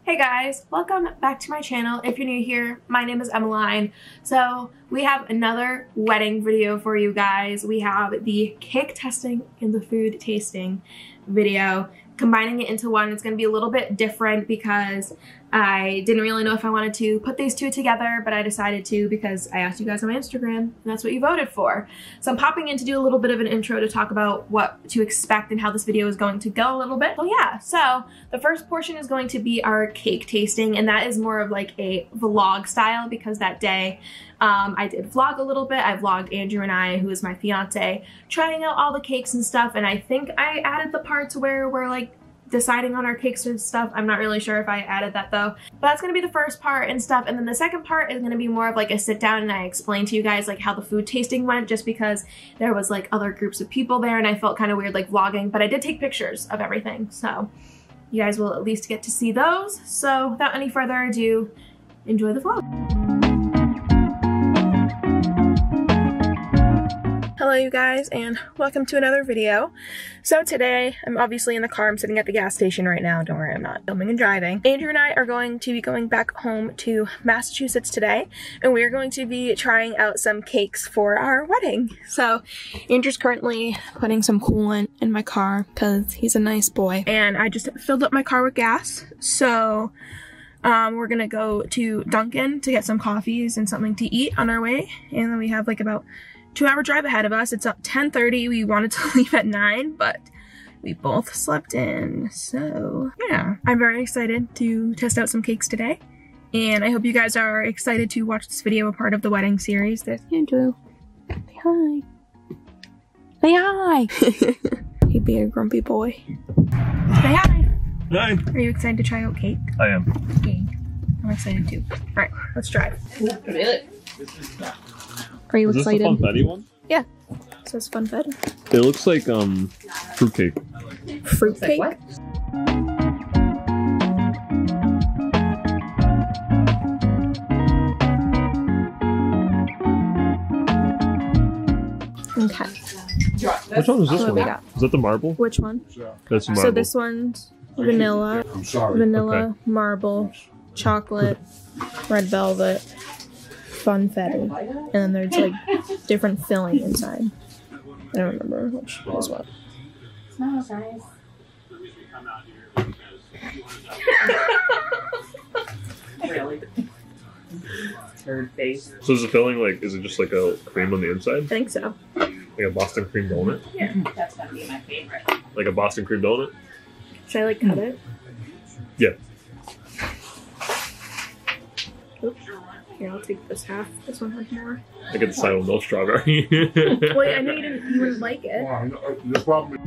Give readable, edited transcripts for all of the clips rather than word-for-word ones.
Hey guys, welcome back to my channel. If you're new here, my name is Emmeline. So we have another wedding video for you guys. We have the cake testing and the food tasting video. Combining it into one, it's going to be a little bit different because I didn't really know if I wanted to put these two together, but I decided to because I asked you guys on my Instagram and that's what you voted for. So I'm popping in to do a little bit of an intro to talk about what to expect and how this video is going to go a little bit. So yeah, so the first portion is going to be our cake tasting, and that is more of like a vlog style because that day I did vlog a little bit. I vlogged Andrew and I, who is my fiance, trying out all the cakes and stuff, and I think I added the parts where we're like deciding on our cakes and stuff. I'm not really sure if I added that though. But that's gonna be the first part and stuff, and then the second part is gonna be more of like a sit down and I explain to you guys like how the food tasting went, just because there was like other groups of people there and I felt kind of weird like vlogging, but I did take pictures of everything, so you guys will at least get to see those. So without any further ado, enjoy the vlog. Hello you guys, and welcome to another video. So today, I'm obviously in the car. I'm sitting at the gas station right now. Don't worry, I'm not filming and driving. Andrew and I are going to be going back home to Massachusetts today, and we are going to be trying out some cakes for our wedding. So Andrew's currently putting some coolant in my car because he's a nice boy. And I just filled up my car with gas. So we're gonna go to Dunkin' to get some coffees and something to eat on our way. And then we have like about 2-hour drive ahead of us. It's up 10:30. We wanted to leave at 9, but we both slept in. So yeah, I'm very excited to test out some cakes today. And I hope you guys are excited to watch this video, a part of the wedding series. There's Andrew. Say hi. Say hi. He'd be a grumpy boy. Say hi. Hi. Are you excited to try out cake? I am. Okay. I'm excited too. All right, let's drive. Really? Are you excited? Is this the funfetti one? Yeah. It says funfetti. It looks like fruitcake. Fruitcake? Like what? Okay. Which one is this What one? we got? Is that the marble? Which one? That's the marble. So this one's vanilla, vanilla, Okay. marble, chocolate, red velvet, funfetti, and then there's like different filling inside. I don't remember which was what. Smells nice. Really? Third face. So is the filling like, is it just like a cream on the I inside? think so. Like a Boston cream donut? Yeah. That's gonna be my favorite. Like a Boston cream donut? Should I like cut it? Yeah. Oops. Here, I'll take this half. This one has more. I get the side with no strawberry. Wait, I know you wouldn't like it. The problem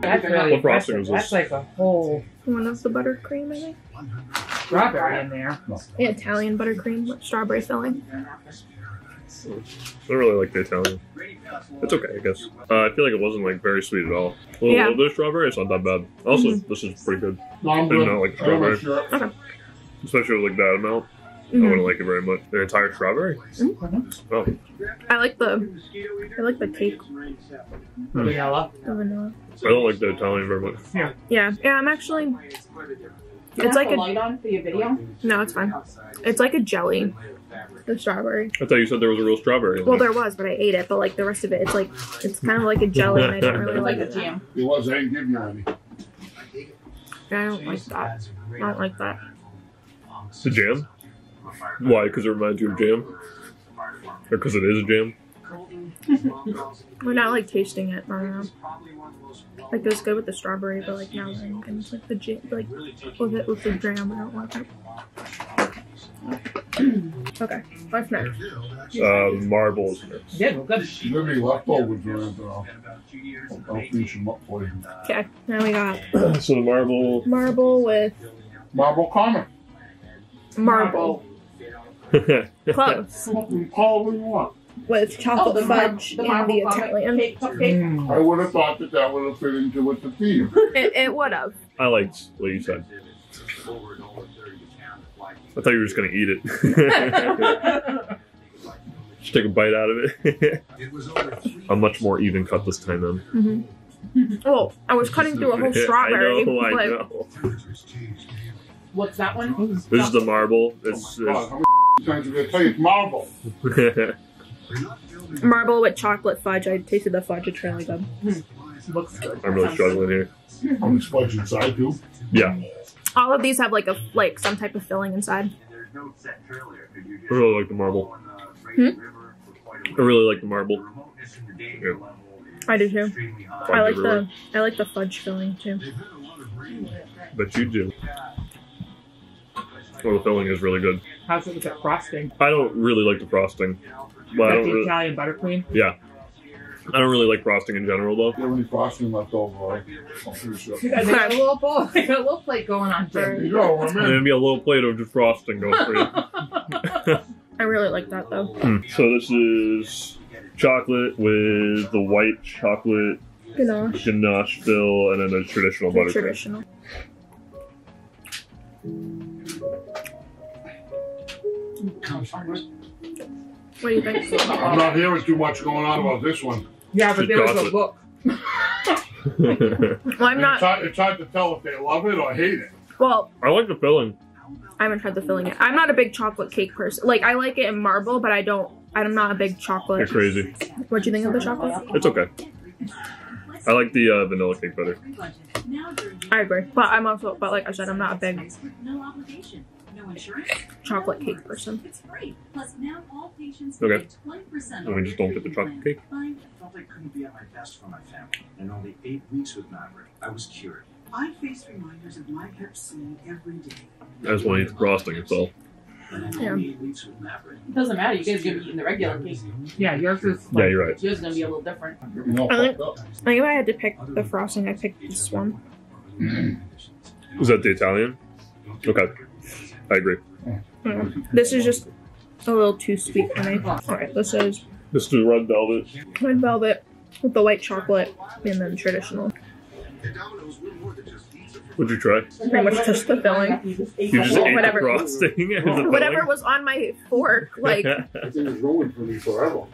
That's really What frosting impressive. is this? That's like a whole One of the buttercream, I think. strawberry in there. Yeah, Italian buttercream with strawberry filling. I don't really like the Italian. It's okay, I guess. I feel like it wasn't like very sweet at all. A little bit of strawberry, it's not that bad. Also, this is pretty good. I did not like strawberry. Okay. Especially with like that amount. I wouldn't like it very much. The entire strawberry? Oh. I like the cake. Vanilla. The vanilla. I don't like the Italian very much. Yeah, I'm actually. It's like a light on for your video. No, it's fine. It's like a jelly. The strawberry. I thought you said there was a real strawberry in Well, there. there was, but I ate it. But like the rest of it, it's kind of like a jelly, and I don't really It's like like a it. jam. it was, I didn't give you any. I don't like that. I don't like that. The jam? Why? Because it reminds you of jam? Or because it is a jam? We're not like tasting it. I don't know. Like it was good with the strawberry, but like now and it's like the jam, like with it with the jam. I don't like it. Okay, what's next? Marbles next. Yeah, well, good. If there any leftovers or anything, I'll finish them up for you. Okay, now we got So the marble... marble with Marble Common. marble. Close. Call what you want. With chocolate fudge and the marble Italian. cake cupcake. I would have thought that would have fit into with the theme. It would have. I liked what you said. I thought you were just going to eat it. Just take a bite out of it. It was over 3 a much more even cut this time then. Oh, I was cutting through a whole strawberry. I know. What's that one? This is the marble. It's, God, how many times are we gonna tell you it's marble? Marble with chocolate fudge. I tasted the fudge. It's really good. Looks good. I'm really struggling here. How much fudge inside too? Yeah. All of these have like some type of filling inside. I really like the marble. I really like the marble. Yeah. I do too. I like the fudge filling too. But you do. Well, the filling is really good. How's it with that frosting? I don't really like the frosting. But I Like don't the really, Italian buttercream? yeah. I don't really like frosting in general though. Do you have any frosting left over? I'll finish up. You guys got a little bowl, a little plate going on, There Jim. you go, I'm And in. maybe be a little plate of just frosting going for you. I really like that though. So this is chocolate with the white chocolate ganache fill and then the traditional buttercream. Traditional. What do you think? I'm not hearing too much going on about this one. Yeah, but there was a chocolate. look. Well, I'm not. It's hard to tell if they love it or hate it. Well, I like the filling. I haven't tried the filling yet. I'm not a big chocolate cake person. Like, I like it in marble, but I'm not a big You're chocolate. crazy. What'd you think of the chocolate? It's okay. I like the vanilla cake better. I agree. But like I said, I'm not a big chocolate cake person. Okay. And we just don't get the chocolate cake. I felt I couldn't be at my best for my family. In only 8 weeks with Maverick, I was cured. I face reminders of my pet scene every day. I just want to eat the frosting, that's all. And in only 8 weeks with Maverick, It doesn't matter. You guys are gonna be eating the regular cake. Yeah, yours is. Yeah, you're right. Yours is gonna be a little different. No, I think- fucked up. I think if I had to pick the frosting, I'd pick this one. Is that the Italian? Okay. I agree. This is just a little too sweet for me. Alright, this is This is red velvet. red velvet with the white chocolate and then traditional. What'd you try? Pretty much just the filling. You just ate Whatever. the frosting and the Whatever filling? was on my fork, like, You I think it's ruined for me forever.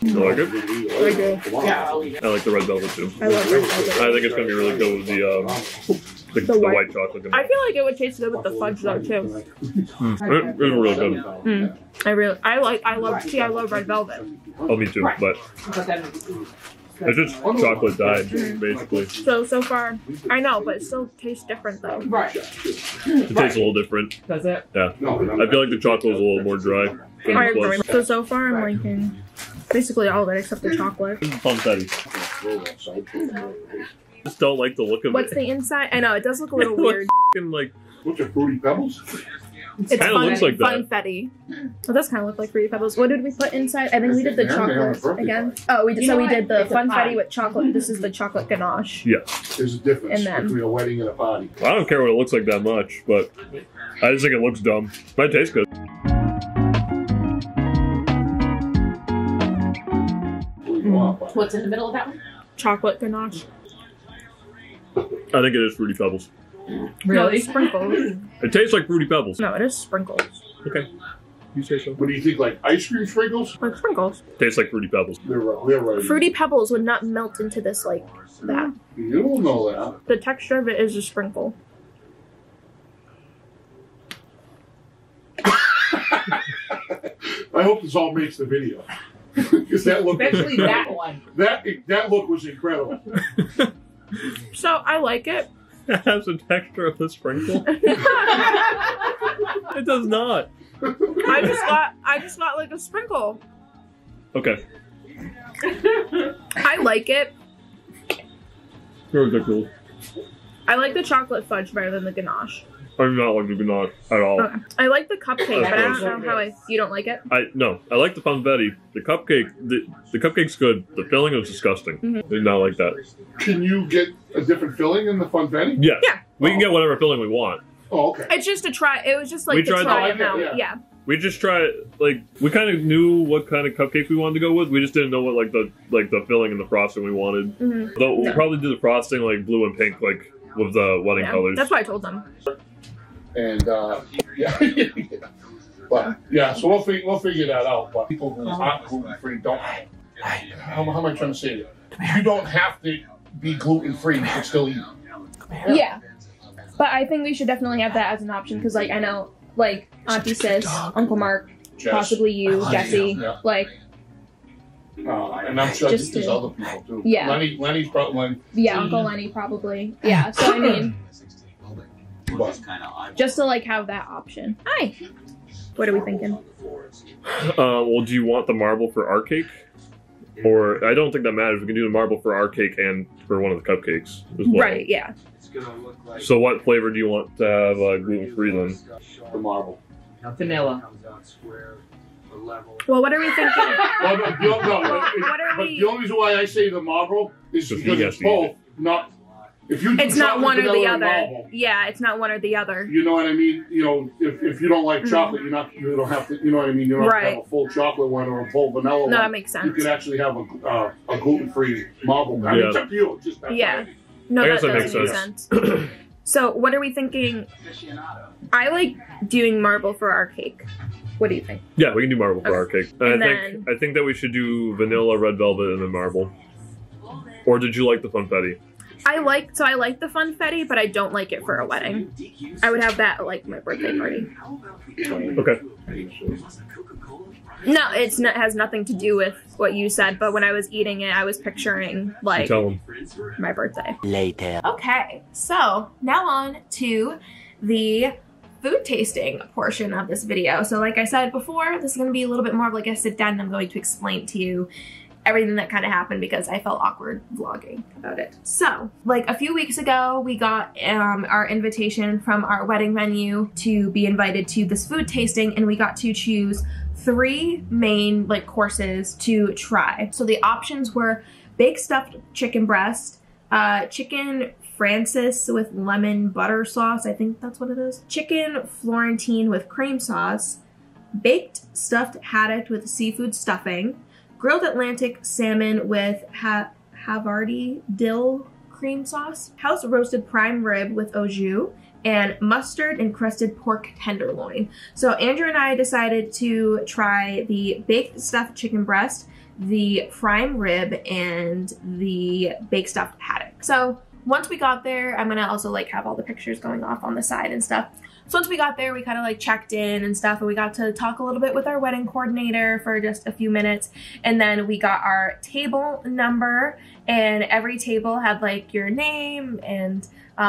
like it? I do. Yeah, I'll eat it. I like the red velvet too. I love red velvet. I think it's gonna be really good with the The white- white chocolate. I feel like it would taste good with the fudge though too. It's really good. I love red velvet. Oh, me too. But But then it's just chocolate dyed, basically. So far, I know, but it still tastes different though. right. It tastes a little different. Does it? Yeah. I feel like the chocolate is a little more dry. I agree. So far, I'm liking basically all of it except the chocolate. Confetti. Just don't like the look of What's it. the inside? I know it does look a little It looks weird. f***ing like What's it, Fruity Pebbles? It's kinda looks like that. funfetti. It does kind of look like Fruity Pebbles. What did we put inside? I think we did the Yeah, they have a chocolate birthday again. party. Oh, we did. You So know we what? did the It's a pie. funfetti with chocolate. This is the chocolate ganache. There's a difference And then- between a wedding and a party. I don't care what it looks like that much, but I just think it looks dumb. Might taste good. What's in the middle of that one? Chocolate ganache. I think it is Fruity Pebbles. No, Really? it's sprinkles. It tastes like Fruity Pebbles. No, it is sprinkles. Okay. You say so. What do you think, like ice cream sprinkles? Like sprinkles. Tastes like Fruity Pebbles. They're right. Fruity Pebbles would not melt into this like that. You don't know that. The texture of it is a sprinkle. I hope this all makes the video. Because that look, Especially that one. that look was incredible. So I like it. It has the texture of a sprinkle. It does not. I just got like a sprinkle. Okay. I like it. You're ridiculous. I like the chocolate fudge better than the ganache. I do not like the ganache at all. Okay. I like the cupcake, but I don't know how you don't like it. I like the funfetti. The cupcake, the cupcake's good. The filling is disgusting. I do not like that. Can you get a different filling in the funfetti? Yes. Yeah. We can get whatever filling we want. Oh, okay. It's just a try. It was just like We the tried try that. amount. Yeah. Yeah. We just tried, like, we kind of knew what kind of cupcake we wanted to go with. We just didn't know what the filling and the frosting we wanted. Mhm. Though we'll probably do the frosting like blue and pink, like with the wedding Yeah. colors. That's what I told them. And yeah. But yeah, so we'll figure that out. But people who aren't gluten free don't. How am I trying to say it? You don't have to be gluten free. You can still eat. Yeah, but I think we should definitely have that as an option because, like, I know, like, Auntie Sis, Uncle Mark, Jess. possibly you, Jesse, Yeah. like. And I'm sure Just there's to- other people too. Yeah. Lenny's probably. Yeah, Uncle Lenny probably. Yeah, so I mean, But just to like have that option. Hi. What are we thinking? Well, do you want the marble for our cake? Or, I don't think that matters. We can do the marble for our cake and for one of the cupcakes as well. Right, yeah. So what flavor do you want to have gluten-free then? the marble. Vanilla. Well, what are we thinking? Well, no, What are but we- the only reason why I say the marble is Because because he it's has to eat both. Not if you do It's not chocolate, one or the vanilla, and other. marble, Yeah, it's not one or the other. you know what I mean? You know, if you don't like chocolate, you don't have to. You know what I mean? You don't have to Right. have a full chocolate one or a full vanilla one. No, that makes You sense. could actually have a gluten-free marble. I mean, Yeah. it's up to you. Just that's Yeah. right. No, I that guess that does makes make sense. So, what are we thinking? I like doing marble for our cake. What do you think? Yeah, we can do marble for our cake. And And I think that we should do vanilla, red velvet, and then marble. Or did you like the funfetti? I like the funfetti, but I don't like it for a wedding. I would have that at like my birthday party. Okay. No, it has nothing to do with what you said, but when I was eating it, I was picturing like Tell them. my birthday. Later. Okay, so now on to the food tasting portion of this video. So like I said before, this is going to be a little bit more of like a sit down and I'm going to explain to you everything that kind of happened because I felt awkward vlogging about it. So like a few weeks ago, we got our invitation from our wedding venue to be invited to this food tasting, and we got to choose 3 main like courses to try. So the options were baked stuffed chicken breast, chicken Francis with lemon butter sauce, I think that's what it is, chicken Florentine with cream sauce, baked stuffed haddock with seafood stuffing, grilled Atlantic salmon with Havarti dill cream sauce, house roasted prime rib with au jus, and mustard encrusted pork tenderloin. So Andrew and I decided to try the baked stuffed chicken breast, the prime rib, and the baked stuffed haddock. So once we got there, I'm gonna also like have all the pictures going off on the side and stuff. So once we got there, we kind of like checked in and stuff, and we got to talk a little bit with our wedding coordinator for just a few minutes. And then we got our table number, and every table had like your name and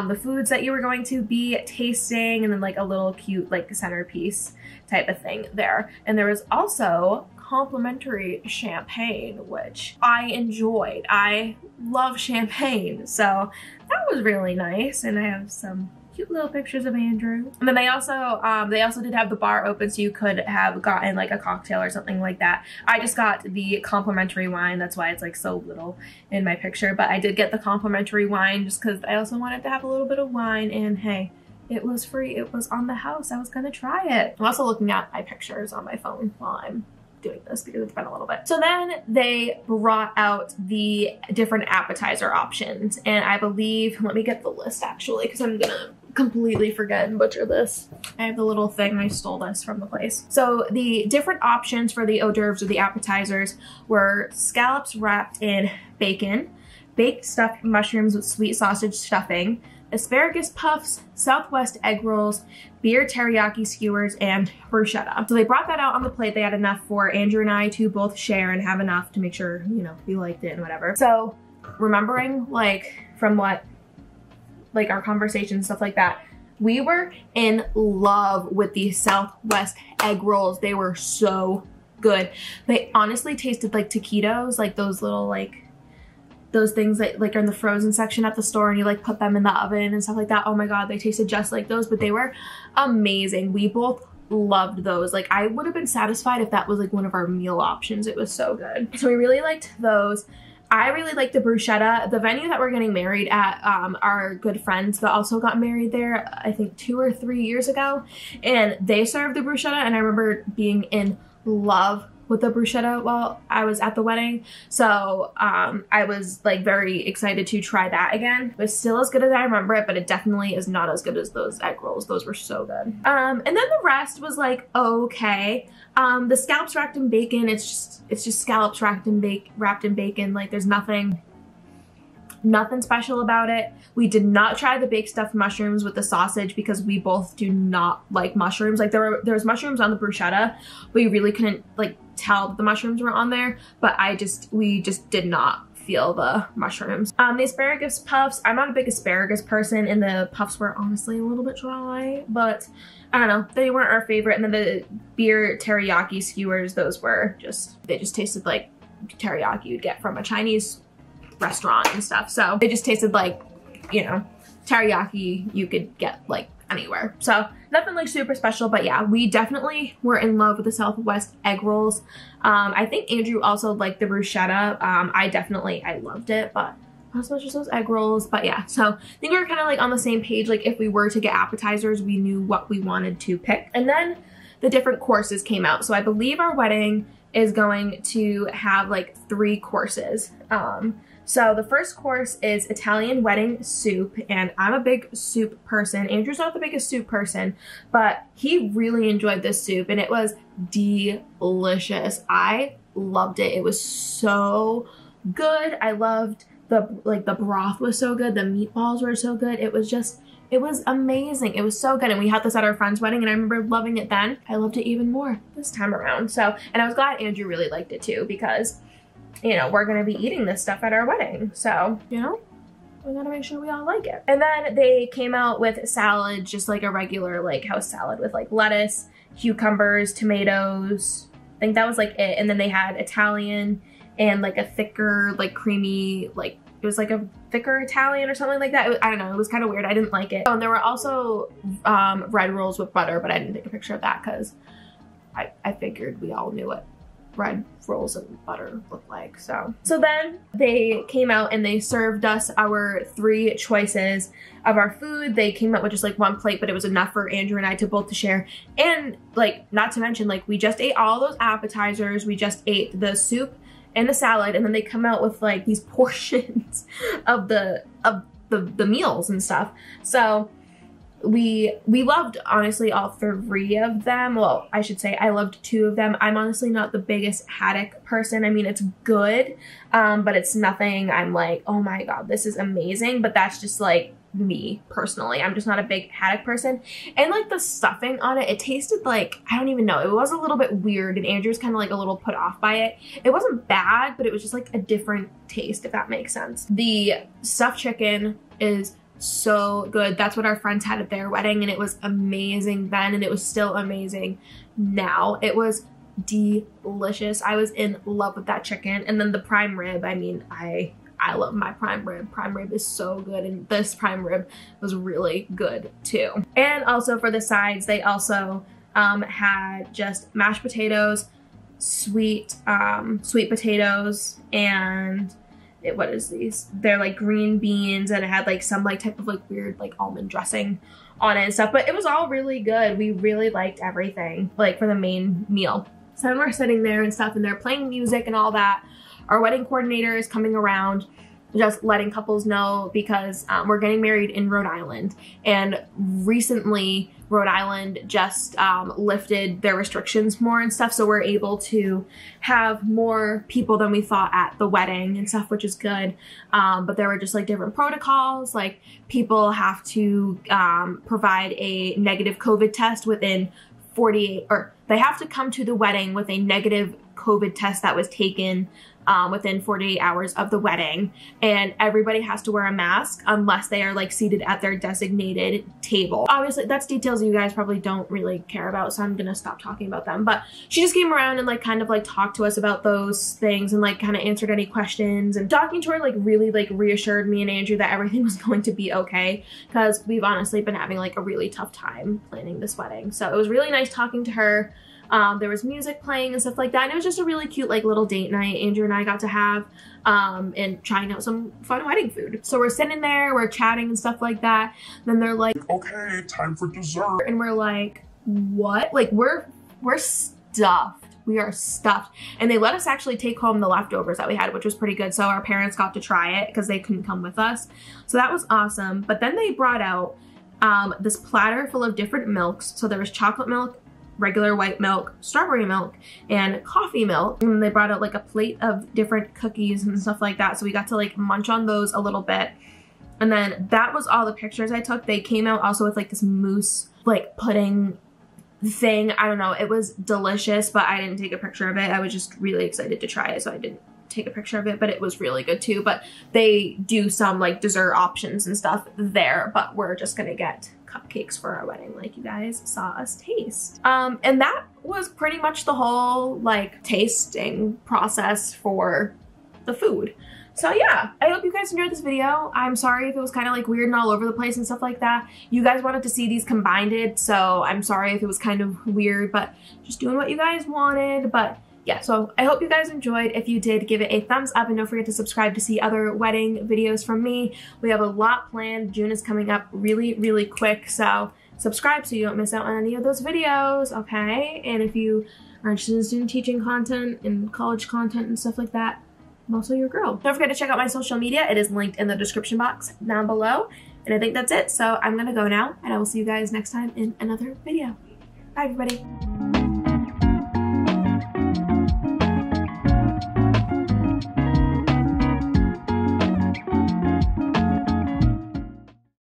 the foods that you were going to be tasting, and then like a little cute like centerpiece type of thing there. And there was also complimentary champagne, which I enjoyed. I love champagne, so that was really nice. And I have some cute little pictures of Andrew. And then they also did have the bar open, so you could have gotten like a cocktail or something like that. I just got the complimentary wine. That's why it's like so little in my picture, but I did get the complimentary wine just because I also wanted to have a little bit of wine, and hey, it was free. It was on the house. I was gonna try it. I'm also looking at my pictures on my phone while I'm doing this because it's been a little bit. So then they brought out the different appetizer options, and I believe, let me get the list actually because I'm gonna completely forget and butcher this. I have the little thing, I stole this from the place. So the different options for the hors d'oeuvres or the appetizers were scallops wrapped in bacon, baked stuffed mushrooms with sweet sausage stuffing, asparagus puffs, Southwest egg rolls, beer teriyaki skewers, and bruschetta. So they brought that out on the plate. They had enough for Andrew and I to both share and have enough to make sure, you know, we liked it and whatever. So remembering like from what, like our conversation and stuff like that, we were in love with the Southwest egg rolls. They were so good. They honestly tasted like taquitos, like those little like those things that like are in the frozen section at the store and you like put them in the oven and stuff like that. Oh my god, they tasted just like those, but they were amazing. We both loved those. Like I would have been satisfied if that was like one of our meal options. It was so good. So we really liked those. I really liked the bruschetta. The venue that we're getting married at, our good friends that also got married there, I think 2 or 3 years ago, and they served the bruschetta, and I remember being in love with the bruschetta while I was at the wedding. So I was like very excited to try that again. It was still as good as I remember it, but it definitely is not as good as those egg rolls. Those were so good. And then the rest was like, okay. The scallops wrapped in bacon, it's just scallops wrapped in bacon. Like there's nothing special about it. We did not try the baked stuffed mushrooms with the sausage because we both do not like mushrooms. Like there was mushrooms on the bruschetta, but you really couldn't like tell that the mushrooms were on there. But we just did not feel the mushrooms. The asparagus puffs, I'm not a big asparagus person, and the puffs were honestly a little bit dry, but I don't know, they weren't our favorite. And then the beer teriyaki skewers, those were they just tasted like teriyaki you'd get from a Chinese restaurant and stuff. So they just tasted like, you know, teriyaki you could get like anywhere. So nothing like super special, but yeah, we definitely were in love with the Southwest egg rolls. I think Andrew also liked the bruschetta. I loved it, but not so much as those egg rolls. But yeah, so I think we were kind of like on the same page. Like if we were to get appetizers, we knew what we wanted to pick. And then the different courses came out. So I believe our wedding is going to have like 3 courses. So the first course is Italian wedding soup, and I'm a big soup person. Andrew's not the biggest soup person, but he really enjoyed this soup and it was delicious. I loved it. It was so good. I loved the broth was so good. The meatballs were so good. It was amazing. It was so good. And we had this at our friend's wedding and I remember loving it then. I loved it even more this time around. So, and I was glad Andrew really liked it too, because you know, we're gonna be eating this stuff at our wedding. So, you know, we gotta make sure we all like it. And then they came out with salad, just like a regular like house salad with like lettuce, cucumbers, tomatoes. I think that was like it. And then they had Italian and like a thicker, like creamy, like it was like a thicker Italian or something like that. I don't know, it was kind of weird. I didn't like it. Oh, and there were also bread rolls with butter, but I didn't take a picture of that because I figured we all knew what bread rolls and butter look like. So then they came out and they served us our 3 choices of our food. They came out with just like 1 plate, but it was enough for Andrew and I to both to share. And like, not to mention, like we just ate all those appetizers. We just ate the soup and the salad, and then they come out with like these portions of the meals and stuff. So we loved honestly all 3 of them. Well, I should say I loved 2 of them. I'm honestly not the biggest haddock person. I mean, it's good, but it's nothing I'm like, oh my god, this is amazing. But that's just like me personally. I'm just not a big haddock person. And like the stuffing on it, it tasted like, I don't even know, it was a little bit weird, and Andrew's kind of like a little put off by it. It wasn't bad, but it was just like a different taste, if that makes sense. The stuffed chicken is so good. That's what our friends had at their wedding, and it was amazing then, and it was still amazing now. It was delicious. I was in love with that chicken. And then the prime rib, I mean, I love my prime rib. Prime rib is so good, and this prime rib was really good too. And also for the sides, they also had just mashed potatoes, sweet potatoes, and what is these? They're like green beans, and it had like some like type of like weird like almond dressing on it and stuff. But it was all really good. We really liked everything like for the main meal. So then we're sitting there and stuff, and they're playing music and all that. Our wedding coordinator is coming around just letting couples know, because we're getting married in Rhode Island, and recently Rhode Island just lifted their restrictions more and stuff, so we're able to have more people than we thought at the wedding and stuff, which is good. But there were just like different protocols, like people have to provide a negative COVID test within 48, or they have to come to the wedding with a negative COVID test that was taken within 48 hours of the wedding, and everybody has to wear a mask unless they are like seated at their designated table. Obviously that's details you guys probably don't really care about, so I'm gonna stop talking about them. But she just came around and like kind of like talked to us about those things and like kind of answered any questions, and talking to her like really like reassured me and Andrew that everything was going to be okay, because we've honestly been having like a really tough time planning this wedding. So it was really nice talking to her. There was music playing and stuff like that, and it was just a really cute like little date night Andrew and I got to have, and trying out some fun wedding food. So we're sitting there, we're chatting and stuff like that. Then they're like, okay, time for dessert. And we're like, what? Like we're stuffed. we are stuffed. And they let us actually take home the leftovers that we had, which was pretty good. So our parents got to try it because they couldn't come with us. So that was awesome. But then they brought out this platter full of different milks. So there was chocolate milk, regular white milk, strawberry milk, and coffee milk. And they brought out like a plate of different cookies and stuff like that. So we got to like munch on those a little bit. And then that was all the pictures I took. They came out also with like this mousse, like pudding thing. I don't know. It was delicious, but I didn't take a picture of it. I was just really excited to try it, so I didn't take a picture of it, but it was really good too. But they do some like dessert options and stuff there, but we're just gonna get cupcakes for our wedding like you guys saw us taste. And that was pretty much the whole like tasting process for the food. So yeah, I hope you guys enjoyed this video. I'm sorry if it was kind of like weird and all over the place and stuff like that. You guys wanted to see these combined, so I'm sorry if it was kind of weird, but just doing what you guys wanted. But yeah, so I hope you guys enjoyed. If you did, give it a thumbs up and don't forget to subscribe to see other wedding videos from me. We have a lot planned. June is coming up really, really quick, so subscribe so you don't miss out on any of those videos, okay? And if you are interested in student teaching content and college content and stuff like that, I'm also your girl. Don't forget to check out my social media. It is linked in the description box down below. And I think that's it. So I'm gonna go now, and I will see you guys next time in another video. Bye, everybody.